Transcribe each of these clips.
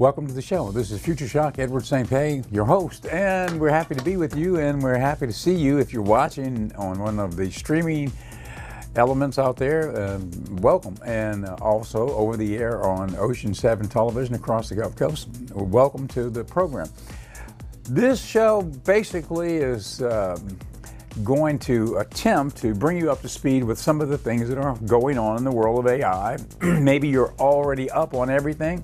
Welcome to the show. This is Future Shock, Edward St. Pé, your host, and we're happy to be with you, and we're happy to see you if you're watching on one of the streaming elements out there. Welcome, and also over the air on Ocean 7 television across the Gulf Coast. Welcome to the program. This show basically is going to attempt to bring you up to speed with some of the things that are going on in the world of AI. Maybe you're already up on everything,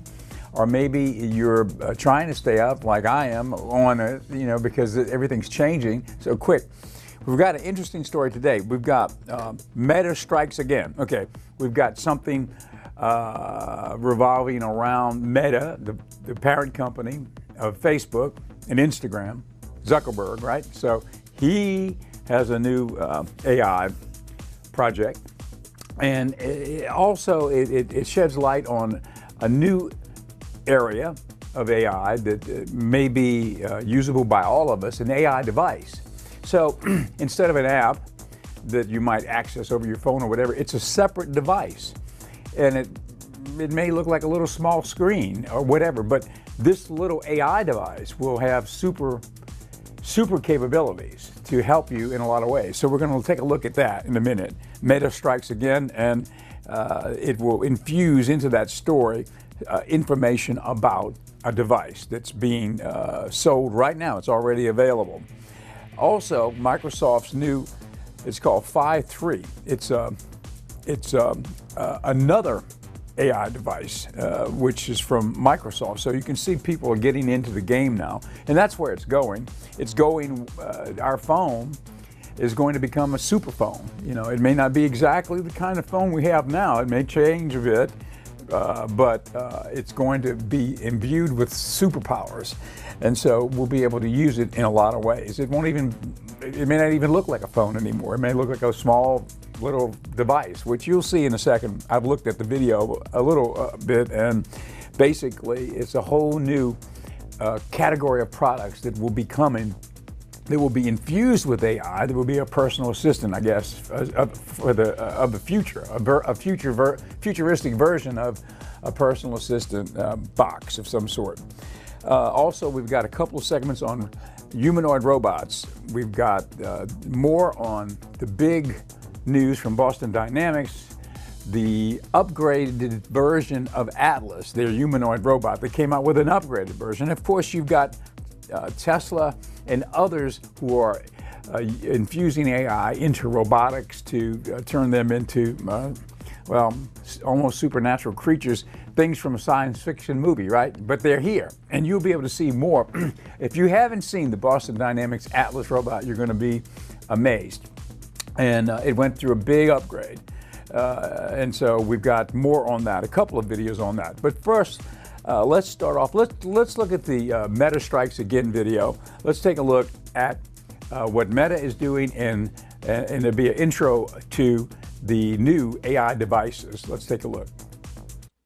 or maybe you're trying to stay up like I am on it, because everything's changing so quick. We've got an interesting story today. We've got Meta strikes again. Okay, we've got something revolving around Meta, the parent company of Facebook and Instagram, Zuckerberg, right? So he has a new AI project, and it sheds light on a new area of AI that may be usable by all of us, an AI device. So instead of an app that you might access over your phone or whatever, it's a separate device. And it it may look like a little small screen or whatever, but this little AI device will have super capabilities to help you in a lot of ways. So we're going to take a look at that in a minute. Meta strikes again, and it will infuse into that story information about a device that's being sold right now. It's already available. Also, Microsoft's new, it's called Phi 3. It's another AI device, which is from Microsoft. So you can see people are getting into the game now, and that's where it's going. It's going, our phone is going to become a super phone. You know, it may not be exactly the kind of phone we have now. It may change a bit, but it's going to be imbued with superpowers. And so we'll be able to use it in a lot of ways. It may not even look like a phone anymore. It may look like a small little device, which you'll see in a second. I've looked at the video a little bit, and basically it's a whole new category of products that will be coming. They will be infused with AI. There will be a personal assistant, I guess, of the future, a futuristic version of a personal assistant box of some sort. Also, we've got a couple of segments on humanoid robots. We've got more on the big news from Boston Dynamics, the upgraded version of Atlas, their humanoid robot. They came out with an upgraded version. Of course, you've got Tesla and others who are infusing AI into robotics to turn them into, well, almost supernatural creatures, things from a science fiction movie, right? But they're here, and you'll be able to see more. If you haven't seen the Boston Dynamics Atlas robot, you're going to be amazed. And it went through a big upgrade. And so we've got more on that, a couple of videos on that. But first, let's start off. Let's look at the Meta Strikes Again video. Let's take a look at what Meta is doing, and there'll be an intro to the new AI devices. Let's take a look.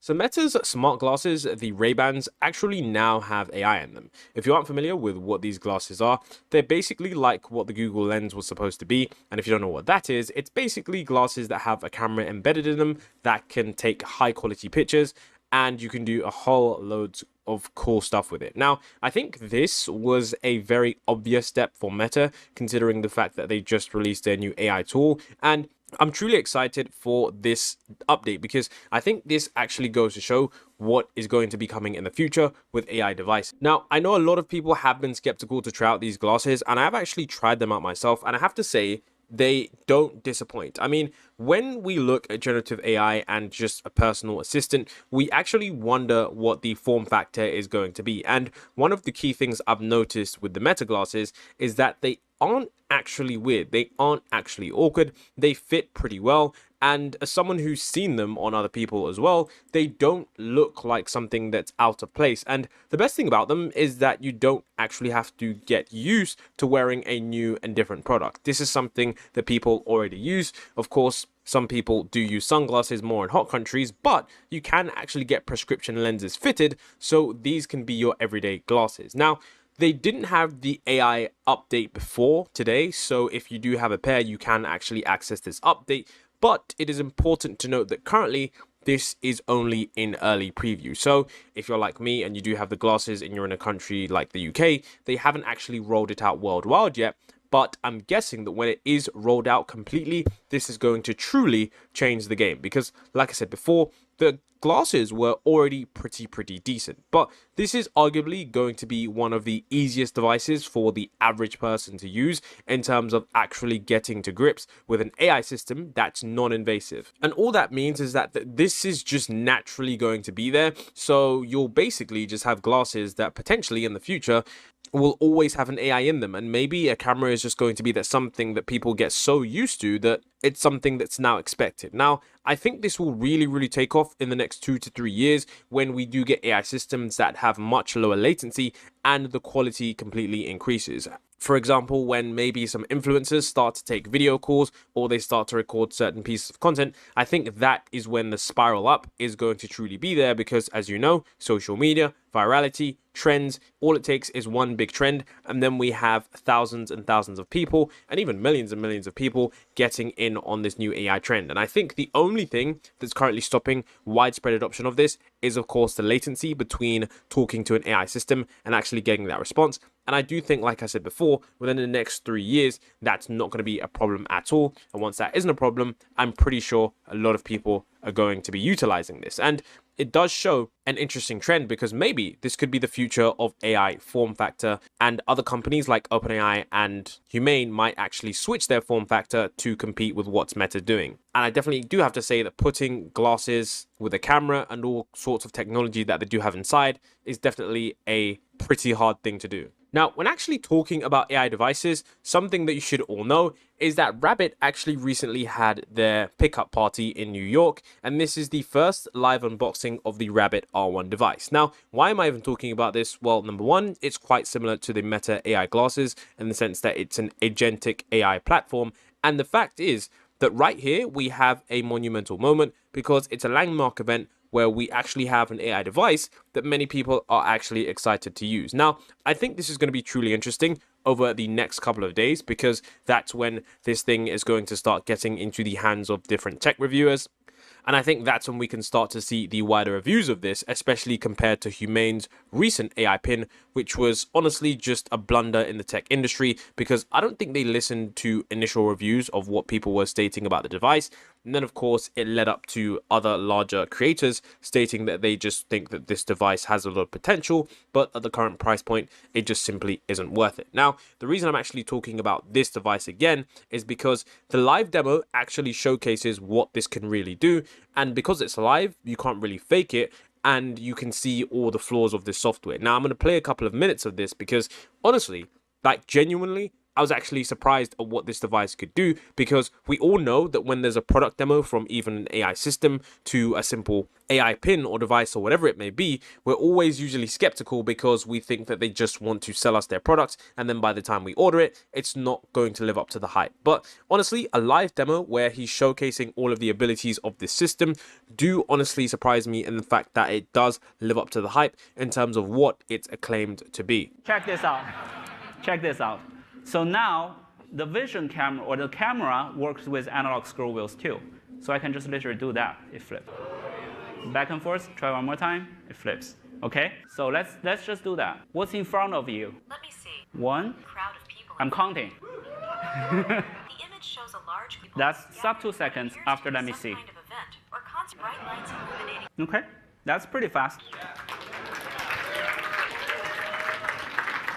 So Meta's smart glasses, the Ray-Bans, actually now have AI in them. If you aren't familiar with what these glasses are, they're basically like what the Google Lens was supposed to be. And if you don't know what that is, it's basically glasses that have a camera embedded in them that can take high quality pictures, and you can do a whole load of cool stuff with it. Now, I think this was a very obvious step for Meta, considering the fact that they just released their new AI tool. And I'm truly excited for this update because I think this actually goes to show what is going to be coming in the future with AI devices. Now, I know a lot of people have been skeptical to try out these glasses, and I've actually tried them out myself, and I have to say, they don't disappoint. I mean, when we look at generative AI and just a personal assistant, we actually wonder what the form factor is going to be. And one of the key things I've noticed with the Meta glasses is that they aren't actually weird. They aren't actually awkward. They fit pretty well. And as someone who's seen them on other people as well, they don't look like something that's out of place. And the best thing about them is that you don't actually have to get used to wearing a new and different product. This is something that people already use. Of course, some people do use sunglasses more in hot countries, but you can actually get prescription lenses fitted, so these can be your everyday glasses. Now, they didn't have the AI update before today, so if you do have a pair, you can actually access this update. But it is important to note that currently this is only in early preview. So if you're like me and you do have the glasses and you're in a country like the UK, they haven't actually rolled it out worldwide yet. But I'm guessing that when it is rolled out completely, this is going to truly change the game. Because like I said before, the glasses were already pretty decent. But this is arguably going to be one of the easiest devices for the average person to use in terms of actually getting to grips with an AI system that's non-invasive. And all that means is that this is just naturally going to be there. So you'll basically just have glasses that potentially in the future will always have an AI in them, and maybe a camera is just going to be that something that people get so used to that it's something that's now expected. Now, I think this will really take off in the next 2 to 3 years when we do get AI systems that have much lower latency and the quality completely increases. For example, when maybe some influencers start to take video calls or they start to record certain pieces of content, I think that is when the spiral up is going to truly be there because, as you know, social media virality, trends. All it takes is one big trend, and then we have thousands and thousands of people, and even millions and millions of people getting in on this new AI trend. And I think the only thing that's currently stopping widespread adoption of this is, of course, the latency between talking to an AI system and actually getting that response. And I do think, like I said before, within the next 3 years, that's not going to be a problem at all. And once that isn't a problem, I'm pretty sure a lot of people are going to be utilizing this. And it does show an interesting trend, because maybe this could be the future of AI form factor, and other companies like OpenAI and Humane might actually switch their form factor to compete with what's Meta doing. And I definitely do have to say that putting glasses with a camera and all sorts of technology that they do have inside is definitely a pretty hard thing to do. Now, when actually talking about AI devices, something that you should all know is that Rabbit actually recently had their pickup party in New York, and this is the first live unboxing of the Rabbit R1 device. Now, why am I even talking about this? Well, number one, it's quite similar to the Meta AI glasses in the sense that it's an agentic AI platform, and the fact is that right here we have a monumental moment, because it's a landmark event where we actually have an AI device that many people are actually excited to use. Now, I think this is going to be truly interesting over the next couple of days, because that's when this thing is going to start getting into the hands of different tech reviewers. And I think that's when we can start to see the wider reviews of this, especially compared to Humane's recent AI pin, which was honestly just a blunder in the tech industry, because I don't think they listened to initial reviews of what people were stating about the device. And then, of course, it led up to other larger creators stating that they just think that this device has a lot of potential, but at the current price point, it just simply isn't worth it. Now, the reason I'm actually talking about this device again is because the live demo actually showcases what this can really do. And because it's live, you can't really fake it, and you can see all the flaws of this software. Now, I'm going to play a couple of minutes of this because, honestly, like genuinely, I was actually surprised at what this device could do, because we all know that when there's a product demo from even an AI system to a simple AI pin or device or whatever it may be, we're always usually skeptical because we think that they just want to sell us their products, and then by the time we order it, it's not going to live up to the hype. But honestly, a live demo where he's showcasing all of the abilities of this system do honestly surprise me in the fact that it does live up to the hype in terms of what it's acclaimed to be. Check this out. Check this out. So now the vision camera, or the camera, works with analog scroll wheels too. So I can just literally do that. It flips. Back and forth. Try one more time. It flips. Okay. So let's just do that. What's in front of you? Let me see. One. Crowd of people. I'm counting. The image shows a large people. That's sub 2 seconds after let me see. Kind of event or concert, bright lights illuminating. Okay. That's pretty fast.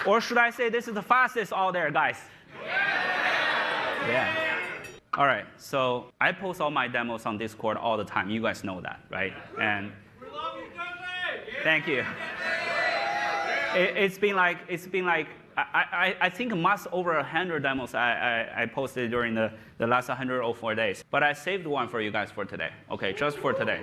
Or should I say this is the fastest out there, guys? Yeah. All right, so I post all my demos on Discord all the time. You guys know that, right? And thank you. It's been like I think much over 100 demos I posted during the last 104 days. But I saved one for you guys for today. Okay, just for today.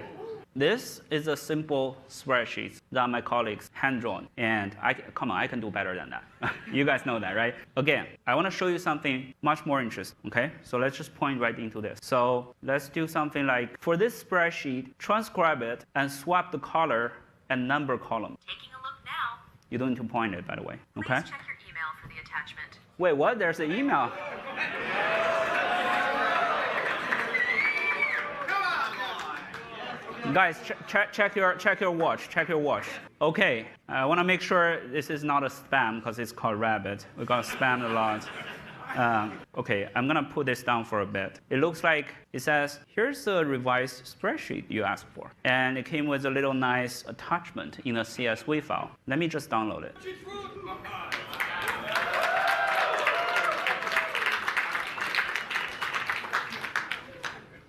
This is a simple spreadsheet that my colleagues hand-drawn, and come on, I can do better than that. You guys know that, right? Again, I want to show you something much more interesting, okay? So let's just point right into this. So let's do something like, for this spreadsheet, transcribe it and swap the color and number column. Taking a look now. You don't need to point it, by the way, okay? Please check your email for the attachment. Wait, what? There's an email. Guys, check your watch. Check your watch. Okay, I want to make sure this is not a spam because it's called Rabbit. We got spammed a lot. Okay, I'm gonna put this down for a bit. It looks like it says, here's the revised spreadsheet you asked for. And it came with a little nice attachment in a CSV file. Let me just download it.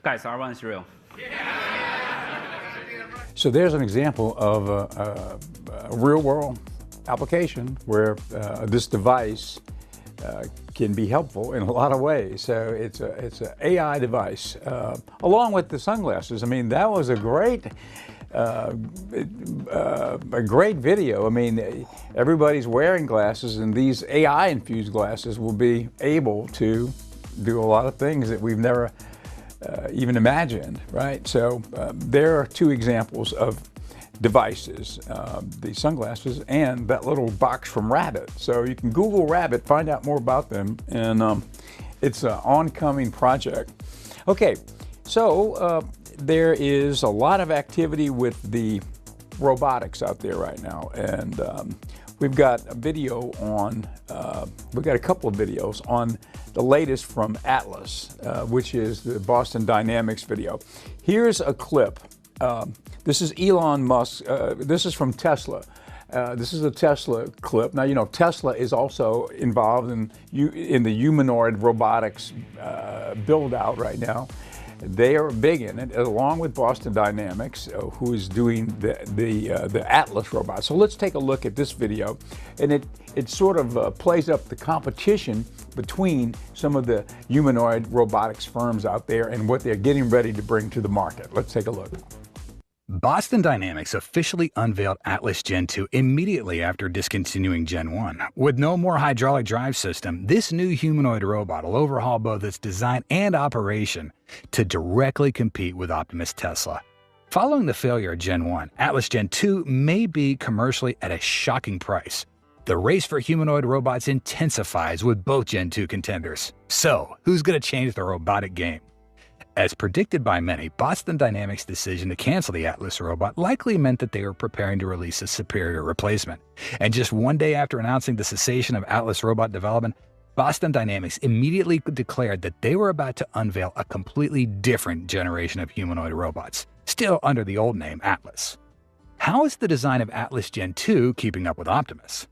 Guys, R1 is real. So there's an example of a real-world application where this device can be helpful in a lot of ways. So it's an AI device, along with the sunglasses. I mean, that was a great video. I mean, everybody's wearing glasses, and these AI-infused glasses will be able to do a lot of things that we've never even imagined, right? So there are two examples of devices, the sunglasses, and that little box from Rabbit. So you can Google Rabbit, find out more about them, and it's an oncoming project. Okay, so there is a lot of activity with the robotics out there right now, and we've got a video on, we've got a couple of videos on the latest from Atlas, which is the Boston Dynamics video. Here's a clip. This is Elon Musk. This is from Tesla. This is a Tesla clip. Now, you know, Tesla is also involved in the humanoid robotics build out right now. They are big in it, along with Boston Dynamics, who is doing the Atlas robot. So let's take a look at this video, and it sort of plays up the competition between some of the humanoid robotics firms out there and what they're getting ready to bring to the market. Let's take a look. Boston Dynamics officially unveiled Atlas Gen 2 immediately after discontinuing Gen 1. With no more hydraulic drive system, this new humanoid robot will overhaul both its design and operation to directly compete with Optimus Tesla. Following the failure of Gen 1, Atlas Gen 2 may be commercially at a shocking price. The race for humanoid robots intensifies with both Gen 2 contenders. So, who's going to change the robotic game? As predicted by many, Boston Dynamics' decision to cancel the Atlas robot likely meant that they were preparing to release a superior replacement. And just one day after announcing the cessation of Atlas robot development, Boston Dynamics immediately declared that they were about to unveil a completely different generation of humanoid robots, still under the old name Atlas. How is the design of Atlas Gen 2 keeping up with Optimus?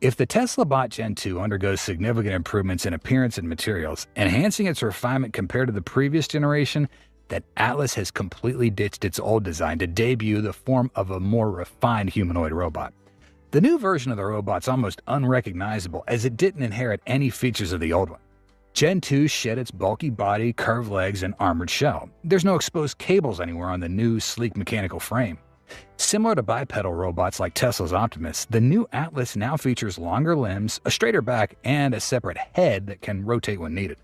If the Tesla Bot Gen 2 undergoes significant improvements in appearance and materials, enhancing its refinement compared to the previous generation, then Atlas has completely ditched its old design to debut the form of a more refined humanoid robot. The new version of the robot's almost unrecognizable, as it didn't inherit any features of the old one. Gen 2 shed its bulky body, curved legs, and armored shell. There's no exposed cables anywhere on the new, sleek mechanical frame. Similar to bipedal robots like Tesla's Optimus, the new Atlas now features longer limbs, a straighter back, and a separate head that can rotate when needed.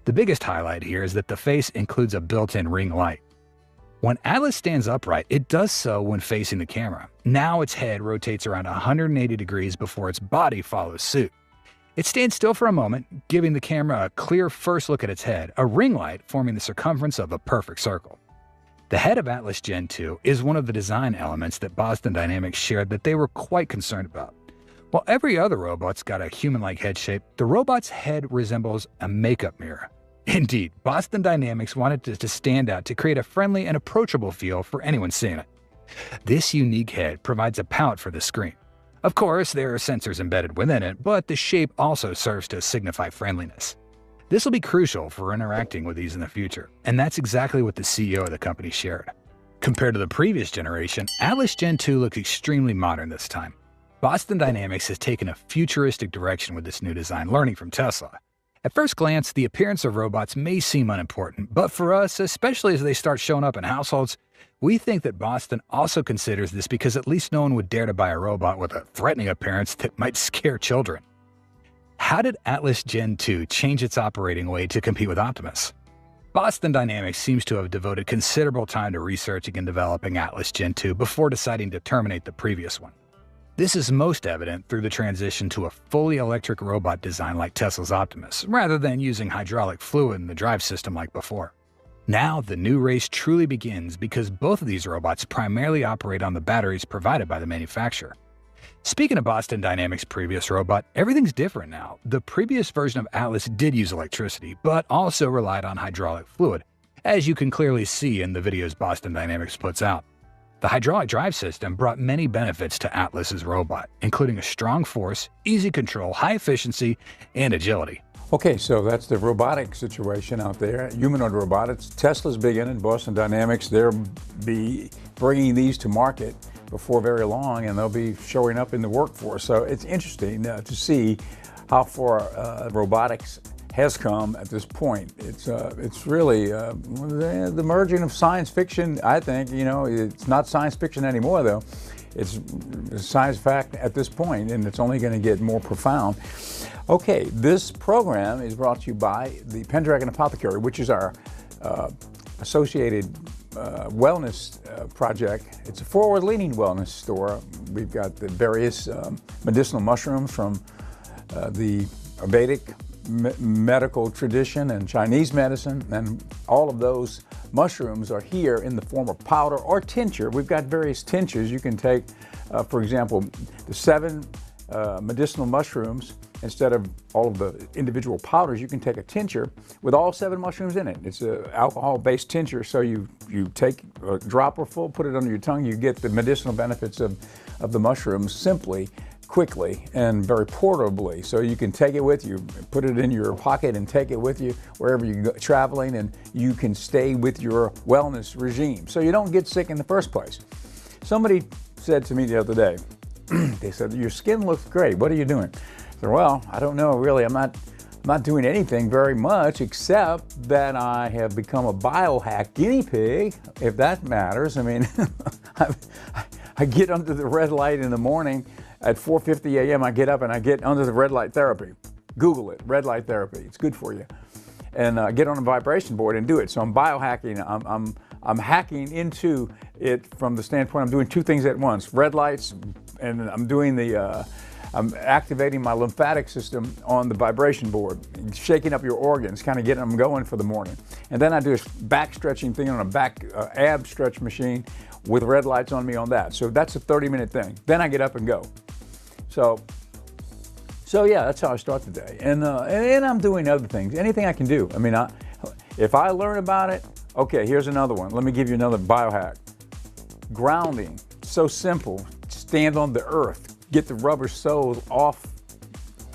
The biggest highlight here is that the face includes a built-in ring light. When Atlas stands upright, it does so when facing the camera. Now its head rotates around 180 degrees before its body follows suit. It stands still for a moment, giving the camera a clear first look at its head, a ring light forming the circumference of a perfect circle. The head of Atlas Gen 2 is one of the design elements that Boston Dynamics shared that they were quite concerned about. While every other robot's got a human-like head shape, the robot's head resembles a makeup mirror. Indeed, Boston Dynamics wanted it to stand out to create a friendly and approachable feel for anyone seeing it. This unique head provides a palette for the screen. Of course, there are sensors embedded within it, but the shape also serves to signify friendliness. This will be crucial for interacting with these in the future, and that's exactly what the CEO of the company shared. Compared to the previous generation, Atlas Gen 2 looks extremely modern this time. Boston Dynamics has taken a futuristic direction with this new design, learning from Tesla. At first glance, the appearance of robots may seem unimportant, but for us, especially as they start showing up in households, we think that Boston also considers this because at least no one would dare to buy a robot with a threatening appearance that might scare children. How did Atlas Gen 2 change its operating way to compete with Optimus? Boston Dynamics seems to have devoted considerable time to researching and developing Atlas Gen 2 before deciding to terminate the previous one. This is most evident through the transition to a fully electric robot design like Tesla's Optimus, rather than using hydraulic fluid in the drive system like before. Now, the new race truly begins because both of these robots primarily operate on the batteries provided by the manufacturer. Speaking of Boston Dynamics' previous robot, everything's different now. The previous version of Atlas did use electricity, but also relied on hydraulic fluid, as you can clearly see in the videos Boston Dynamics puts out. The hydraulic drive system brought many benefits to Atlas's robot, including a strong force, easy control, high efficiency, and agility. Okay, so that's the robotic situation out there, humanoid robotics. Tesla's big in it, Boston Dynamics, they'll be bringing these to market before very long, and they'll be showing up in the workforce. So it's interesting to see how far robotics has come at this point. It's really the merging of science fiction. I think, you know, it's not science fiction anymore though. It's science fact at this point, and it's only going to get more profound. Okay, this program is brought to you by the Pendragon Apothecary, which is our associated wellness project. It's a forward-leaning wellness store. We've got the various medicinal mushrooms from the Vedic medical tradition and Chinese medicine, and all of those mushrooms are here in the form of powder or tincture. We've got various tinctures you can take. For example, the 7 medicinal mushrooms. Instead of all of the individual powders, you can take a tincture with all 7 mushrooms in it. It's an alcohol-based tincture, so you take a dropper full, put it under your tongue, you get the medicinal benefits of the mushrooms simply, quickly, and very portably. So you can take it with you, put it in your pocket and take it with you wherever you go traveling, and you can stay with your wellness regime. So you don't get sick in the first place. Somebody said to me the other day, they said, "Your skin looks great. What are you doing?" I said, "Well, I don't know really. I'm not doing anything very much except that I have become a biohack guinea pig, if that matters. I mean, I get under the red light in the morning at 4:50 a.m. I get up and I get under the red light therapy. Google it, red light therapy. It's good for you. And get on a vibration board and do it. So I'm biohacking. I'm hacking into it from the standpoint I'm doing 2 things at once: red lights, and I'm doing I'm activating my lymphatic system on the vibration board, shaking up your organs, kind of getting them going for the morning. And then I do a back stretching thing on a back ab stretch machine with red lights on me on that. So that's a 30-minute thing. Then I get up and go. So yeah, that's how I start the day. And I'm doing other things, anything I can do. I mean, if I learn about it, okay, here's another one. Let me give you another biohack. Grounding, so simple. Stand on the earth. Get the rubber soles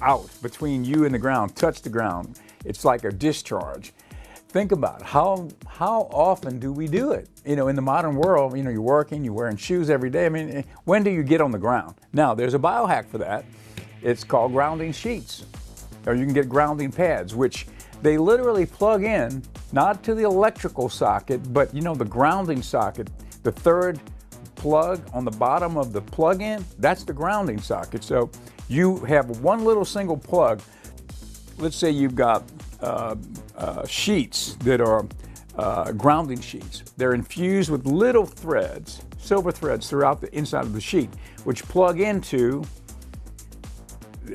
out between you and the ground. Touch the ground. It's like a discharge. Think about it. How often do we do it? You know, in the modern world, you know, you're working, you're wearing shoes every day. I mean, when do you get on the ground? Now, there's a biohack for that. It's called grounding sheets, or you can get grounding pads, which they literally plug in, not to the electrical socket, but you know, the grounding socket, the 3rd plug on the bottom of the plug-in, that's the grounding socket. So you have one little single plug. Let's say you've got sheets that are grounding sheets. They're infused with little threads, silver threads throughout the inside of the sheet, which plug into,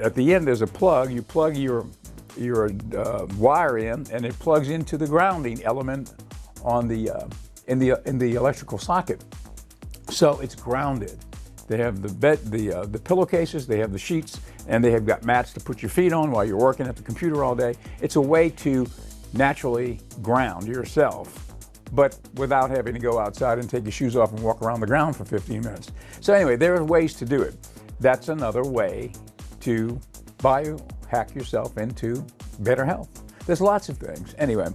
at the end there's a plug. You plug your wire in, and it plugs into the grounding element on the in the electrical socket. So it's grounded. They have the pillowcases, they have the sheets, and they have got mats to put your feet on while you're working at the computer all day. It's a way to naturally ground yourself, but without having to go outside and take your shoes off and walk around the ground for 15 minutes. So anyway, there are ways to do it. That's another way to biohack yourself into better health. There's lots of things. Anyway,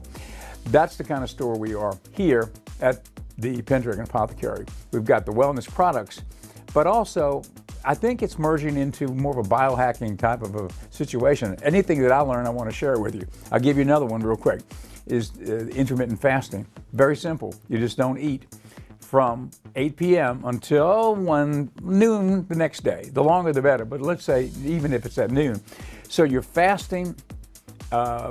that's the kind of store we are here at the Pendragon Apothecary. We've got the wellness products, but also I think it's merging into more of a biohacking type of a situation. Anything that I learn, I want to share it with you. I'll give you another one real quick, is intermittent fasting. Very simple. You just don't eat from 8 p.m. until noon the next day. The longer the better, but let's say even if it's at noon. So you're fasting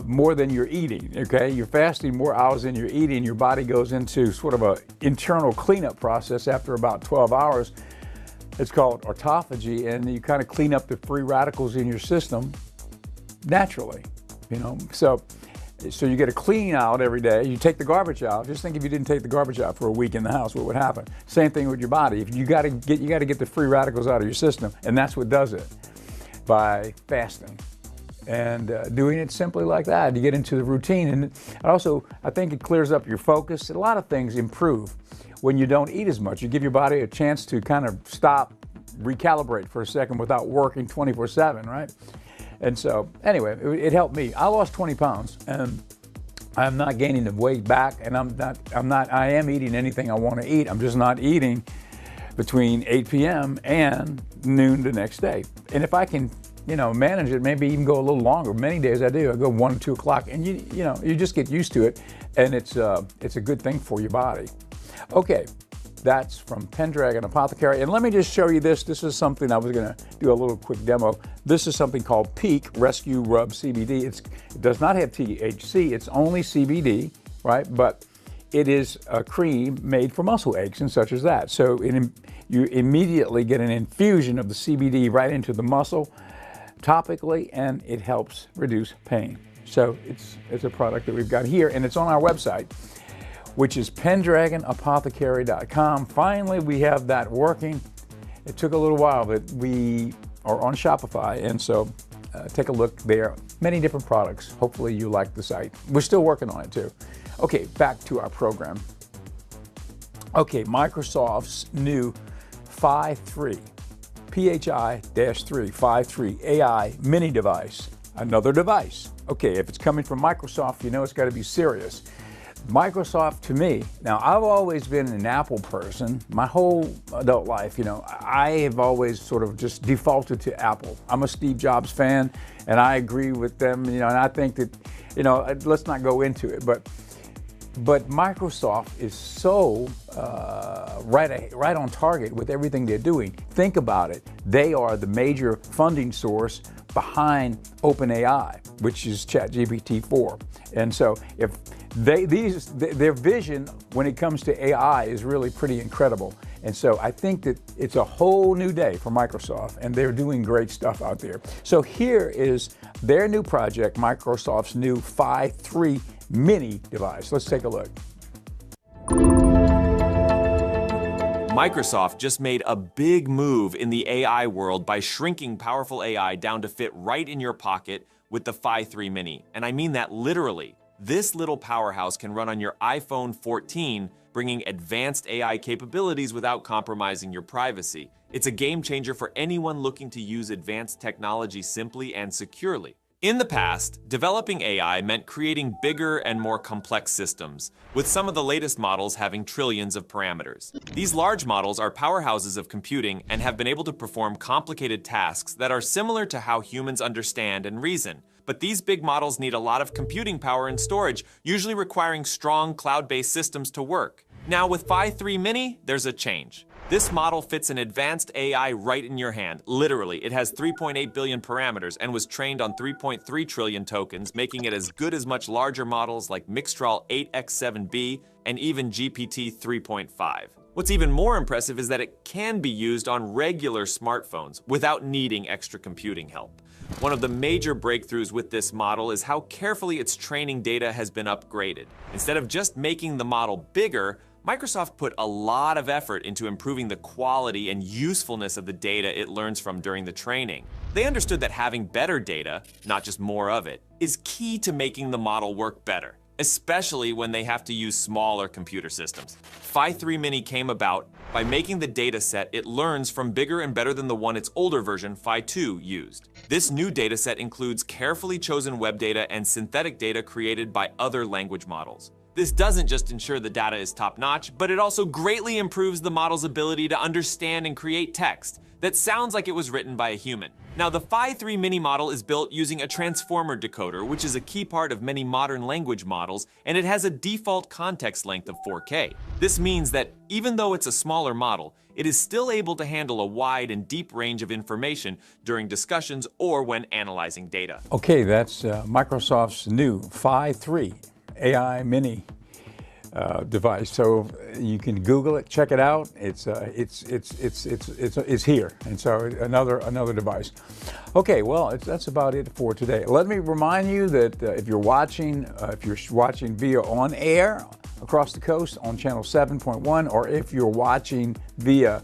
more than you're eating, okay? You're fasting more hours than you're eating. Your body goes into sort of an internal cleanup process after about 12 hours. It's called autophagy, and you kind of clean up the free radicals in your system naturally, you know? So you get a clean out every day. You take the garbage out. Just think if you didn't take the garbage out for a week in the house, what would happen? Same thing with your body. If you got to get the free radicals out of your system, and that's what does it, by fasting. And doing it simply like that, you get into the routine. And also, I think it clears up your focus. A lot of things improve when you don't eat as much. You give your body a chance to kind of stop, recalibrate for a second without working 24/7, right? And so, anyway, it helped me. I lost 20 pounds, and I'm not gaining the weight back, and I am eating anything I want to eat. I'm just not eating between 8 p.m. and noon the next day. And if I can, you know, manage it, maybe even go a little longer. Many days I do. I go 1 or 2 o'clock, and you just get used to it, and it's a good thing for your body. Okay, that's from Pendragon Apothecary. And let me just show you this. This is something I was going to do a little quick demo. This is something called Peak Rescue Rub CBD. It does not have THC. It's only CBD, right? But it is a cream made for muscle aches and such as that. So you immediately get an infusion of the CBD right into the muscle topically, and it helps reduce pain. So it's a product that we've got here, and it's on our website, which is pendragonapothecary.com. Finally, we have that working. It took a little while, but we are on Shopify, and so take a look there. Many different products. Hopefully you like the site. We're still working on it too. Okay, back to our program. Okay, Microsoft's new Phi 3, PHI-3, Phi 3 AI mini device. Another device. Okay, if it's coming from Microsoft, you know it's got to be serious. Microsoft, to me, now I've always been an Apple person my whole adult life. I have always sort of just defaulted to Apple. I'm a Steve Jobs fan, and I agree with them, and I think that, let's not go into it, but Microsoft is so right on target with everything they're doing. Think about it. They are the major funding source behind OpenAI, which is ChatGPT-4. And so if their vision when it comes to AI is really pretty incredible. And so I think that it's a whole new day for Microsoft, and they're doing great stuff out there. So here is their new project, Microsoft's new Phi 3 mini device. Let's take a look. Microsoft just made a big move in the AI world by shrinking powerful AI down to fit right in your pocket with the Phi 3 mini. And I mean that literally. This little powerhouse can run on your iPhone 14, bringing advanced AI capabilities without compromising your privacy. It's a game changer for anyone looking to use advanced technology simply and securely. In the past, developing AI meant creating bigger and more complex systems, with some of the latest models having trillions of parameters. These large models are powerhouses of computing and have been able to perform complicated tasks that are similar to how humans understand and reason. But these big models need a lot of computing power and storage, usually requiring strong cloud-based systems to work. Now with Phi 3 mini, there's a change. This model fits an advanced AI right in your hand. Literally, it has 3.8 billion parameters and was trained on 3.3 trillion tokens, making it as good as much larger models like Mixtral 8x7b and even GPT 3.5. What's even more impressive is that it can be used on regular smartphones without needing extra computing help. One of the major breakthroughs with this model is how carefully its training data has been upgraded. Instead of just making the model bigger, Microsoft put a lot of effort into improving the quality and usefulness of the data it learns from during the training. They understood that having better data, not just more of it, is key to making the model work better, especially when they have to use smaller computer systems. Phi 3 mini came about by making the data set it learns from bigger and better than the one its older version, Phi 2, used. This new data set includes carefully chosen web data and synthetic data created by other language models. This doesn't just ensure the data is top-notch, but it also greatly improves the model's ability to understand and create text that sounds like it was written by a human. Now, the Phi 3 mini model is built using a transformer decoder, which is a key part of many modern language models, and it has a default context length of 4K. This means that even though it's a smaller model, it is still able to handle a wide and deep range of information during discussions or when analyzing data. Okay, that's Microsoft's new Phi 3 AI mini device. So you can Google it, check it out. It's here, and so another device. Okay, well, that's about it for today. Let me remind you that if you're watching via on air across the coast on channel 7.1, or if you're watching via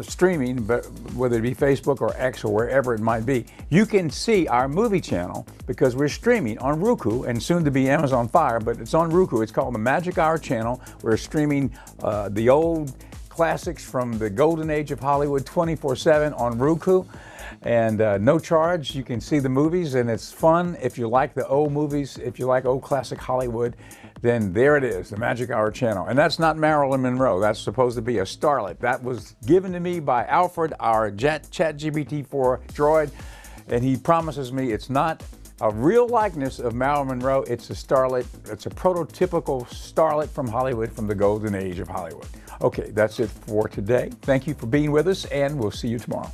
streaming, but whether it be Facebook or X or wherever it might be, you can see our movie channel because we're streaming on Roku and soon to be Amazon Fire, but it's on Roku. It's called the Magic Hour channel. We're streaming the old classics from the golden age of Hollywood 24/7 on Roku, and no charge. You can see the movies, and it's fun. If you like the old movies, if you like old classic Hollywood, then there it is, the Magic Hour channel. And that's not Marilyn Monroe. That's supposed to be a starlet. That was given to me by Alfred, our ChatGPT-4 droid, and he promises me it's not a real likeness of Marilyn Monroe. It's a starlet. It's a prototypical starlet from Hollywood, from the golden age of Hollywood. Okay, that's it for today. Thank you for being with us, and we'll see you tomorrow.